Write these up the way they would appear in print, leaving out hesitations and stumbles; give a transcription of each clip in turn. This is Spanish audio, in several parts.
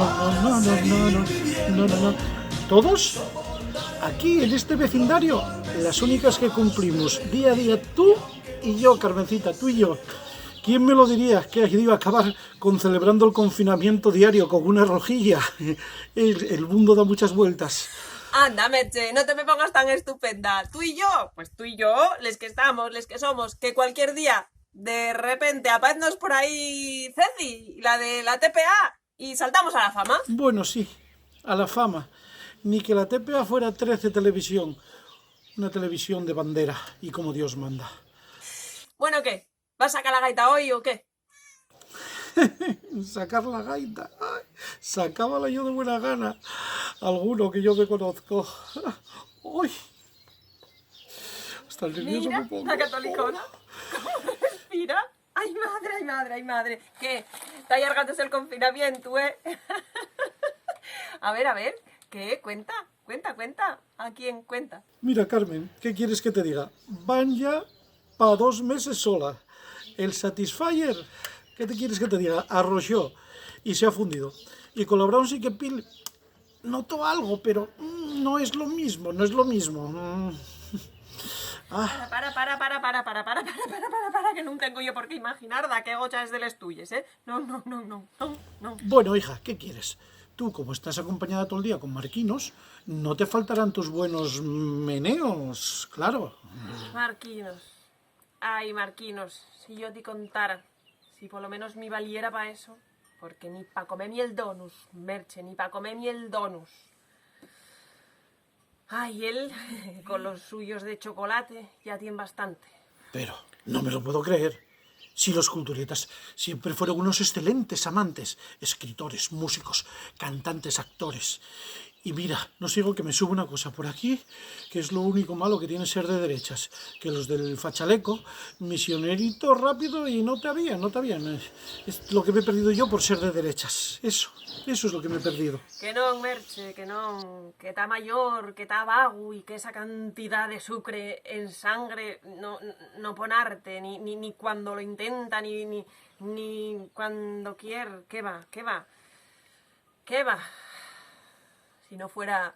no, no, no, no, no, no, no. ¿Todos? Aquí, en este vecindario, las únicas que cumplimos día a día, tú y yo, Carmencita, tú y yo. ¿Quién me lo diría que iba a acabar con celebrando el confinamiento diario con una rojilla? El mundo da muchas vueltas. Anda, Merche, no te me pongas tan estupenda. Tú y yo, pues tú y yo, les que estamos, les que somos, que cualquier día, de repente, apareznos por ahí Ceci, la de la TPA, y saltamos a la fama. Bueno, sí, a la fama. Ni que la TPA fuera 13 televisión. Una televisión de bandera, y como Dios manda. Bueno, ¿qué? ¿Vas a sacar la gaita hoy o qué? Sacar la gaita. Ay, sacábala yo de buena gana. Alguno que yo me conozco. Uy. Hasta el nervioso Mira, me pongo. la catolicona. ¿Cómo respira? Ay, madre, ay, madre, ay, madre. ¿Qué? Está alargándose el confinamiento, ¿eh? A ver. ¿Qué? Cuenta. ¿A quién cuenta? Mira, Carmen, ¿qué quieres que te diga? Van ya para 2 meses sola. El Satisfyer, ¿qué te quieres que te diga? Arrolló y se ha fundido. Y con la Brown sí que Pil notó algo, pero no es lo mismo, no es lo mismo. Para, que no tengo yo por qué imaginar de qué gocha es de les tuyes, ¿eh? No. Bueno, hija, ¿qué quieres? Tú, como estás acompañada todo el día con Marquinos, no te faltarán tus buenos meneos, claro. Marquinos. Ay, Marquinos, si yo te contara, si por lo menos me valiera para eso, porque ni pa' comerme el donus, Merche, ni pa' comerme el donus. Ay, él, con los suyos de chocolate, ya tiene bastante. Pero no me lo puedo creer. Si los culturetas siempre fueron unos excelentes amantes, escritores, músicos, cantantes, actores. Y mira, no sigo que me subo una cosa por aquí, que es lo único malo que tiene ser de derechas, que los del fachaleco, misionerito rápido y no te habían. Es lo que me he perdido yo por ser de derechas. Eso es lo que me he perdido. Que no, Merche, que no, que está mayor, que está vago y que esa cantidad de sucre en sangre no ponarte, ni cuando lo intenta, ni cuando quiere. ¿Qué va? Si no fuera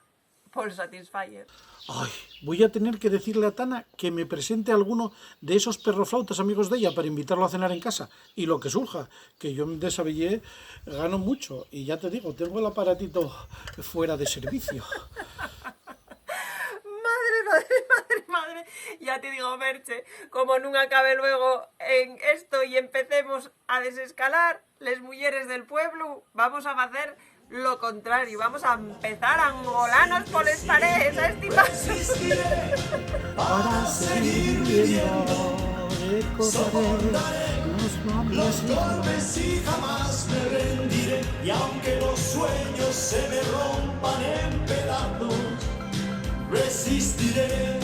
por Satisfyer. Ay, voy a tener que decirle a Tana que me presente a alguno de esos perroflautas amigos de ella para invitarlo a cenar en casa. Y lo que surja, que yo de Sabellé gano mucho. Y ya te digo, tengo el aparatito fuera de servicio. Madre. Ya te digo, Merche, como nunca acabe luego en esto y empecemos a desescalar, les mujeres del pueblo, vamos a hacer lo contrario, vamos a empezar a engolanos por las paredes a este paso. Para seguir viviendo, recordaré los golpes y jamás me rendiré. Y aunque los sueños se me rompan en pedazos, resistiré.